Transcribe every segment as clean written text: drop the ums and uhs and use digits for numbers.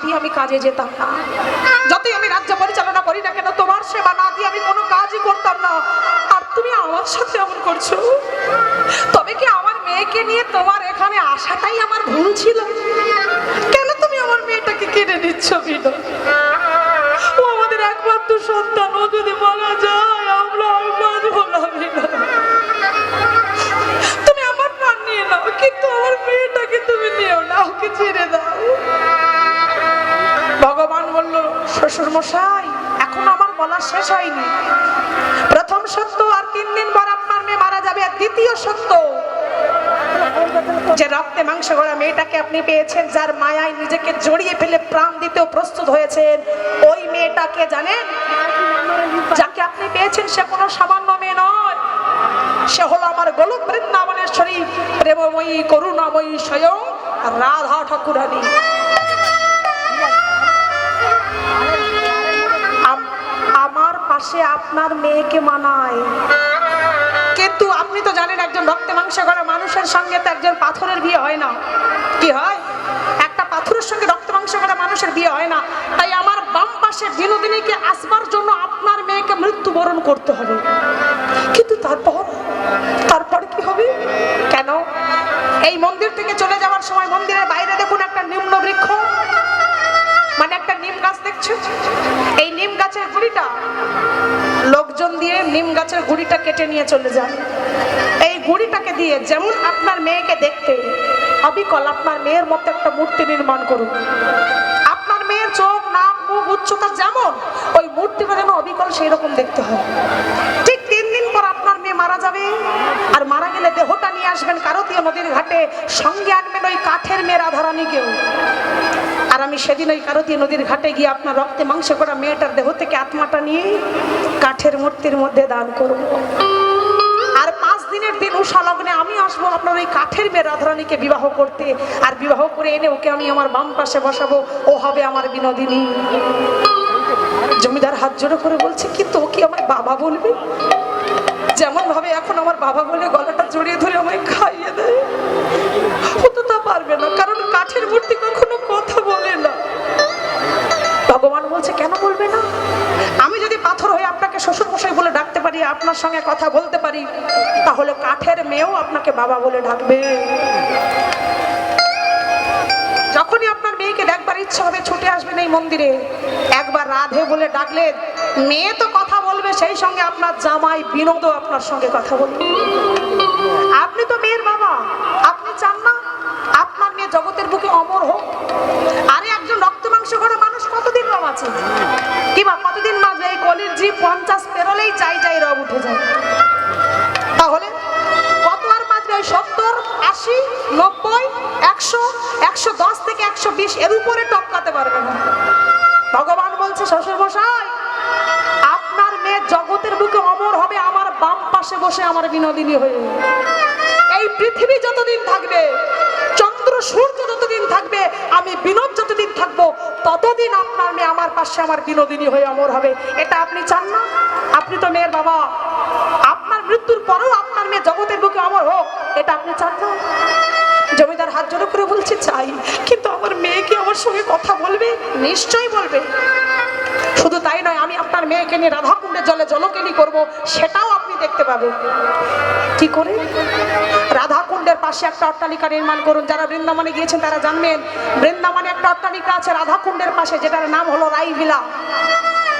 দিয়ে আমি কাজে যেতাম না। যতই আমি রাজ্য পরিচালনা করি না কেন, তোমার সেবা না দিয়ে আমি কোনো কাজই করতাম না। আর তুমি আমার সাথে এমন করছো। তবে কি আমার মেয়েকে নিয়ে তোমার এখানে আসাটাই আমার ভুল ছিল? কেন তুমি আমার মেয়েটাকে কেড়ে নিচ্ছ বিনো? ও আমাদের একমাত্র সন্তান, ও যদি মারা যায় আমরা আর বাঁচবো না বিনো। তুমি আমার প্রাণ নিয়ে নাও, কিন্তু আমার মেয়েটাকে তুমি নিও না, ওকে ছেড়ে দাও। ভগবান বলল, শ্বশুর মশাই এখন আমার বলা শেষ হয়নি। প্রথম সত্য, আর 3 দিন পর আপনার মেয়ে মারা যাবে। আর দ্বিতীয় সত্য, যে রক্তে মাংস গড়া মেয়েটাকে আপনি পেয়েছেন, যার মায়ায় নিজেকে জড়িয়ে ফেলে প্রাণ দিতেও প্রস্তুত হয়েছেন, ওই মেয়েটাকে জানেন? যাকে আপনি পেয়েছেন সে কোনো সামান্য মেয়ে নয়, সে হলো আমার গোলক বৃন্দাবনেশ্বরী, প্রেমময়ী করুণাময়ী স্বয়ং রাধা ঠাকুরানী। আমার পাশে আপনার মেয়েকে মানায়। কিন্তু আপনি তো জানেন একজন রক্তে মাংসে গড়া মানুষের সঙ্গে তো একজন পাথরের বিয়ে হয় না। কি হয়? একটা পাথরের সঙ্গে রক্তে মাংসে গড়া মানুষের বিয়ে হয় না। তাই আমার বাম পাশে বিনোদিনীকে আসবার জন্য আপনার মেয়েকে মৃত্যুবরণ করতে হবে। কিন্তু তারপর কি হবে? কেন? এই মন্দির থেকে চলে যাওয়ার সময় মন্দিরের বাইরে দেখুন একটা নিম্ন বৃক্ষ, মানে একটা নিম গাছ দেখছো। এই নিম গাছের গুড়িটা লোকজন দিয়ে নিম গাছের গুড়িটা কেটে নিয়ে চলে যায়। এই গুড়িটাকে দিয়ে যেমন আপনার মেয়েকে দেখতে অবিকল আপনার মেয়ের মতো একটা মূর্তি নির্মাণ করুন। আপনার মেয়ের চোখ, নাক, মুখ, উচ্চতা যেমন, ওই মূর্তিটা যেন অবিকল সেই রকম দেখতে হয়। ঠিক 3 দিন পর আপনার মেয়ে মারা যাবে। আর মারা গেলে দেহটা নিয়ে আসবেন কারতীয় নদীর ঘাটে, সঙ্গে আনবেন ওই কাঠের মেয়ে রাধারানীকেও। আর আমি সেদিন ওই কারতীয় নদীর ঘাটে গিয়ে আপনার রক্তে মাংসে করা মেয়েটার দেহ থেকে আত্মাটা নিয়ে কাঠের মূর্তির মধ্যে দান করব। আর 5 দিনের দিন উষা লগ্নে আমি আসবো আপনার ওই কাঠের মেয়ে রাধারানীকে বিবাহ করতে। আর বিবাহ করে এনে ওকে আমি আমার বাম পাশে বসাবো, ও হবে আমার বিনোদিনী। জমিদার হাত জোড়ো করে বলছে, কিন্তু ও কি আমার বাবা বলবে? যেমন ভাবে এখন আমার বাবা বলে গলাটা জড়িয়ে ধরে আমায় খাইয়ে দেয়, ও তো তা পারবে না, কারণ কাঠের মূর্তি কখনো কথা বলে না। ভগবান বলছে, কেন বলবে না? আমি যদি পাথর হয়ে আপনাকে শ্বশুর মশাই বলে ডাকতে পারি, আপনার সঙ্গে কথা বলতে পারি, তাহলে কাঠের মেয়েও আপনাকে বাবা বলে ডাকবে। যখনই আপনার মেয়েকে দেখবার ইচ্ছা হবে ছুটে আসবেন এই মন্দিরে। একবার রাধে বলে ডাকলে মেয়ে তো কথা বলবে, সেই সঙ্গে আপনার জামাই বিনোদও আপনার সঙ্গে কথা বলবে। আপনি তো মেয়ের বাবা, আপনি চান না আপনার মেয়ে জগতের বুকে অমর হোক? আরে একজন রক্ত মাংস করা মানুষ কতদিন রব আছে? কিংবা কতদিন বাঁচবে? এই কলির জীব 50 পেরোলেই যাই রব উঠে যায়। তাহলে কত আর বাঁচবে? 70, 80, 90, 100, 110 থেকে 120 এর উপরে টপকাতে পারবে না। ভগবান বলছে, শ্বশুর মশাই আপনার মেয়ে জগতের বুকে অমর হবে আমার বাম পাশে বসে, আমার বিনোদিনী হয়ে। এই পৃথিবী যতদিন থাকবে, চন্দ্র সূর্য যতদিন থাকবে, আমি বিনোদ যতদিন থাকবো, ততদিন আপনার মেয়ে আমার পাশে আমার বিনোদিনী হয়ে অমর হবে। এটা আপনি চান না? আপনি তো মেয়ের বাবা, আপনার মৃত্যুর পরেও আপনার মেয়ে জগতের বুকে অমর হোক, এটা আপনি চান না? জমিদার হাত জোড়ো করে বলছে, চাই। কিন্তু আমার মেয়ে কি আমার সঙ্গে কথা বলবে? নিশ্চয়ই বলবে। শুধু তাই নয়, আমি আপনার মেয়েকে নিয়ে রাধাকুণ্ডের জলে জলকেলি করব, সেটাও আপনি দেখতে পাবেন। কি করে? রাধাকুণ্ডের পাশে একটা অট্টালিকা নির্মাণ করুন। যারা বৃন্দাবনে গিয়েছেন তারা জানবেন, বৃন্দাবনে একটা অট্টালিকা আছে রাধাকুণ্ডের পাশে, যেটার নাম হলো রাইভিলা।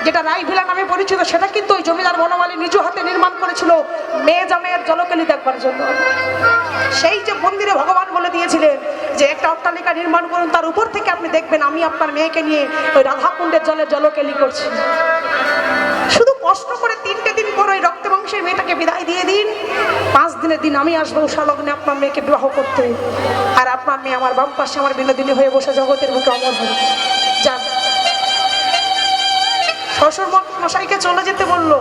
যেটা রাইভিলা নামে পরিচিত, সেটা কিন্তু ওই জমিদার বনমালী নিজ হাতে নির্মাণ করেছিল মেয়ে জামাইয়ের জলকেলি দেখবার জন্য। সেই যে মন্দিরে ভগবান বলে দিয়েছিলেন যে একটা অট্টালিকা নির্মাণ করুন, তার উপর থেকে আপনি দেখবেন আমি আপনার মেয়েকে নিয়ে ওই রাধাকুণ্ডের জলে জলকেলি করছি। শুধু কষ্ট করে 3টে দিন পর ওই রক্ত মাংসের মেয়েটাকে বিদায় দিয়ে দিন। 5 দিনের দিন আমি আসবো উষা লগ্নে আপনার মেয়েকে বিবাহ করতে। আর আপনার মেয়ে আমার বাম পাশে আমার বিনোদিনী হয়ে বসে জগতের বুকে অমর হবে। যান। শ্বশুর মশাইকে চলে যেতে বললো।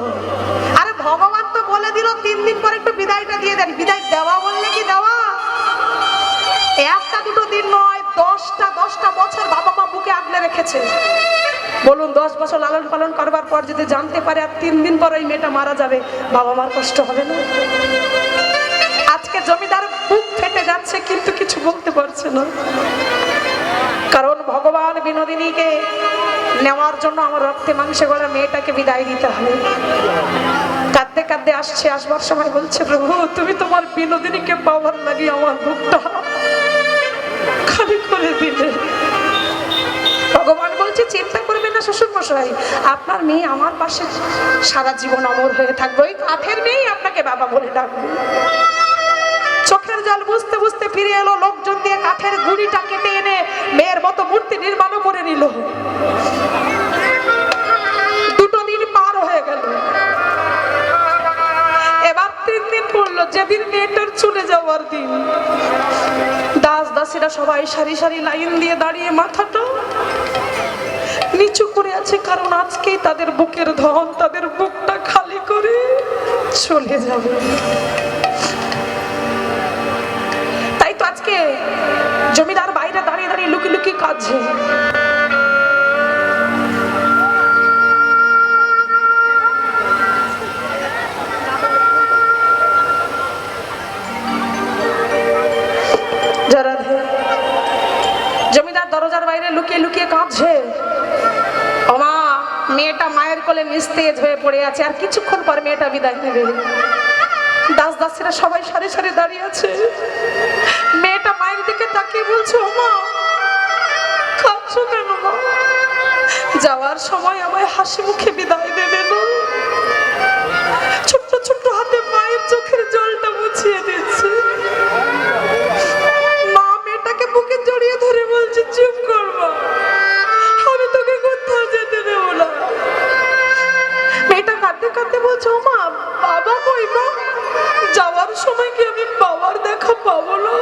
আরে ভগবান তো বলে দিল 3 দিন পর একটু বিদায়টা দিয়ে দেন। বিদায় দেওয়া বললে কি দেওয়া? একটা দুটো দিন নয়, 10টা বছর বাবা মা বুকে আগলে রেখেছে। বলুন, 10 বছর লালন পালন করবার পর যদি জানতে পারে আর 3 দিন পর ওই মেয়েটা মারা যাবে, বাবা মার কষ্ট হবে না? আজকে জমিদার বুক ফেটে যাচ্ছে, কিন্তু কিছু বলতে পারছে না। কারণ ভগবান বিনোদিনীকে নেওয়ার জন্য আমার রক্তে মাংসে গড়া মেয়েটাকে বিদায় দিতে হবে। কাঁদতে কাঁদতে আসছে, আসবার সময় বলছে, প্রভু তুমি তোমার বিনোদিনীকে পাওয়ার লাগে আমার বুকটা খালি করে দিলে। ভগবান বলছে, চিন্তা করবেন না শ্বশুর মশাই, আপনার মেয়ে আমার পাশে সারা জীবন অমর হয়ে থাকবে। ওই কাঠের মেয়েই আপনাকে বাবা বলে ডাকবে। চোখের জল বুঝতে বুঝতে ফিরে এলো, লোকজন দিয়ে কাঠের গুড়িটা কেটে এনে মেয়ের মতো মূর্তি নির্মাণ করে নিল। দুটো দিন পার হয়ে গেল, এবার 3 দিন পড়লো, যেদিন মেয়েটার চলে যাওয়ার দিন। দাস দাসীরা সবাই সারি সারি লাইন দিয়ে দাঁড়িয়ে মাথাটা নিচু করে আছে, কারণ আজকেই তাদের বুকের ধন, তাদের বুকটা খালি করে চলে যাবে। তাই তো আজকে জমিদার বাইরে দাঁড়িয়ে দাঁড়িয়ে লুকি লুকি কাঁদছে। জমিদার দরজার বাইরে লুকিয়ে লুকিয়ে কাঁদছে। ওমা, মেয়েটা মায়ের কোলে নিস্তেজ হয়ে পড়ে আছে, আর কিছুক্ষণ পর মেয়েটা বিদায় নেবে। দাস দাসীরা সবাই সারি সারি দাঁড়িয়ে আছে। মেয়েটা মায়ের দিকে তাকিয়ে বলছে, ওমা কাঁদছো কেন মা? যাওয়ার সময় আমায় হাসি মুখে বিদায় দেবে না? ছোট্ট ছোট্ট হাতে মায়ের চোখের জলটা মুছিয়ে দিচ্ছে। মা মেয়েটাকে বুকে জড়িয়ে ধরে বলছে, চুপ কর মা, আমি তোকে কোথাও যেতে দেবো না। মেয়েটা কাঁদতে কাঁদতে বলছে, ও মা বাবা কই মা? যাওয়ার সময় কি আমি বাবার দেখা পাবো না?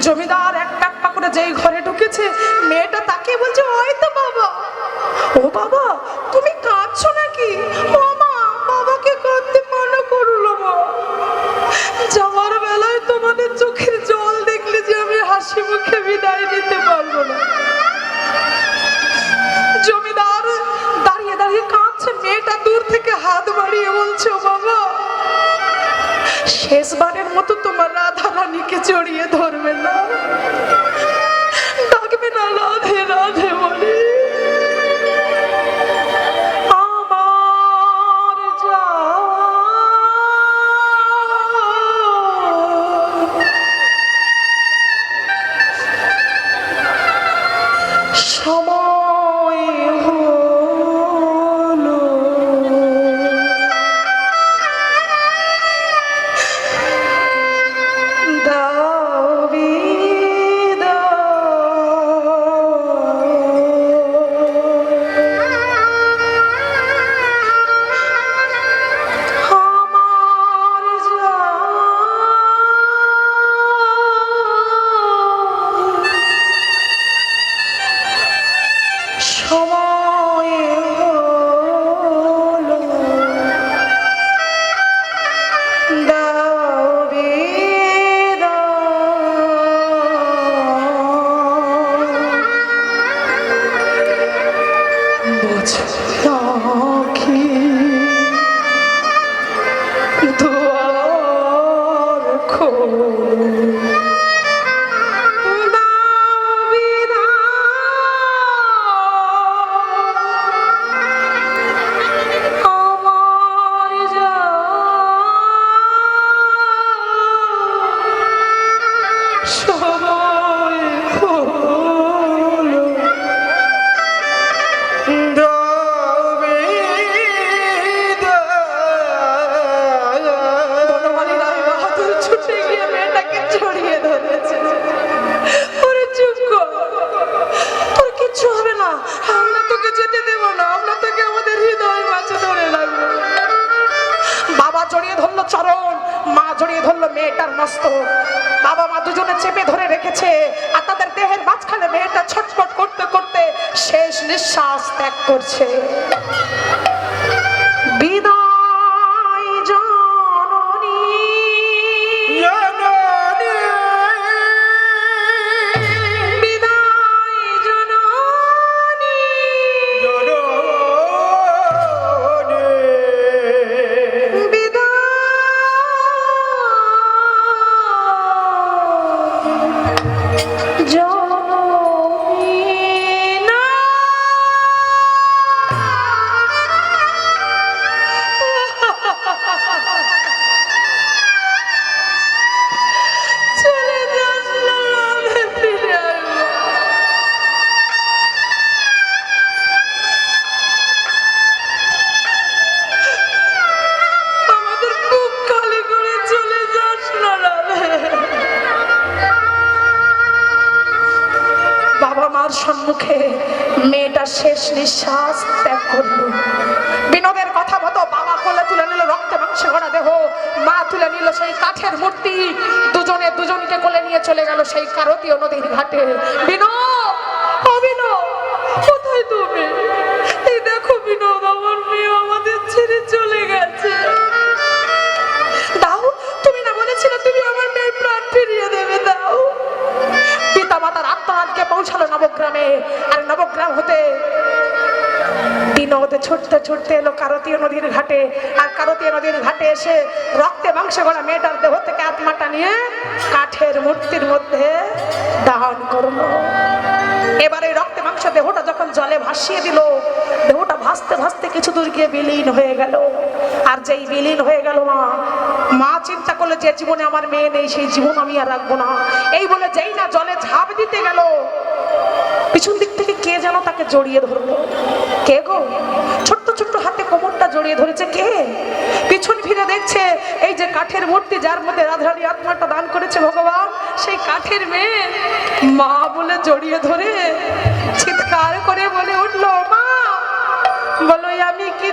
জমিদার এক পা করে যেই ঘরে ঢুকেছে, মেয়েটা তাকিয়ে বলছে, ওই তো বাবা। ও বাবা, তুমি কাঁদছো নাকি? ও মা, বাবাকে কাঁদতে মানা করলো মা। যাওয়ার বেলায় তোমাদের চোখের জল দেখলে যে আমি হাসি মুখে বিদায় দিতে পারবো না। জমিদার দাঁড়িয়ে দাঁড়িয়ে কাঁদছে, মেয়েটা দূর থেকে হাত বাড়িয়ে বলছে, ও বাবা শেষবারের মতো তোমার রাধা রানীকে জড়িয়ে ধরবে না, ডাকবে না রাধে রাধে বলে। বাবা মা দুজনে চেপে ধরে রেখেছে, আর তাদের দেহের মাঝখানে মেয়েটা ছটফট করতে করতে শেষ নিঃশ্বাস ত্যাগ করছে। বিদায় জননী, বিদায় জননী, বিদায় জননী। মেয়েটা শেষ নিঃশ্বাস ত্যাগ করলো। বিনোদের কথা মতো বাবা কোলে তুলে নিল রক্তে মাংসে গড়া দেহ, মা তুলে নিল সেই কাঠের মূর্তি, দুজনে দুজনকে কোলে নিয়ে চলে গেল সেই কারতীয় নদীর ঘাটে। বিনোদ, ও বিনোদ, কোথায় তুমি? এই দেখো বিনোদ, আমার মেয়ে আমাদের ছেড়ে চলে গেছে। দাও, তুমি না বলেছিলে তুমি আমার মেয়ের প্রাণ ফিরিয়ে দেবে? দাও। পিতা মাতার আত্মনাথকে পৌঁছালো নবগ্রামে, আর নবগ্রাম হতে বিনোদ ছুটতে ছুটতে এলো কারতীয় নদীর ঘাটে। আর কারতীয় নদীর ঘাটে এসে রক্তে মাংসে গড়া মেয়েটার দেহ থেকে আত্মাটা নিয়ে কাঠের মূর্তির মধ্যে দান করলো। এবারে রক্তে মাংস দেহটা যখন জলে ভাসিয়ে দিল, দেহটা ভাসতে ভাসতে কিছু দূর গিয়ে বিলীন হয়ে গেল। আর যেই বিলীন হয়ে গেল, মা চিন্তা করলো যে জীবনে আমার মেয়ে নেই সেই জীবন আমি আর রাখবো না। এই বলে যেই না জলে ঝাঁপ দিতে গেল, পিছন দিক থেকে কে যেন তাকে জড়িয়ে ধরলো। কে গো? ছোট্ট ছোট্ট হাতে কোমরটা জড়িয়ে ধরেছে কে? পিছন ফিরে দেখছে এই যে কাঠের মূর্তি, যার মধ্যে রাধারানী আত্মাটা দান করেছে ভগবান, সেই কাঠের মেয়ে মা বলে জড়িয়ে ধরে চিৎকার করে বলে উঠলো, মা বলো আমি কি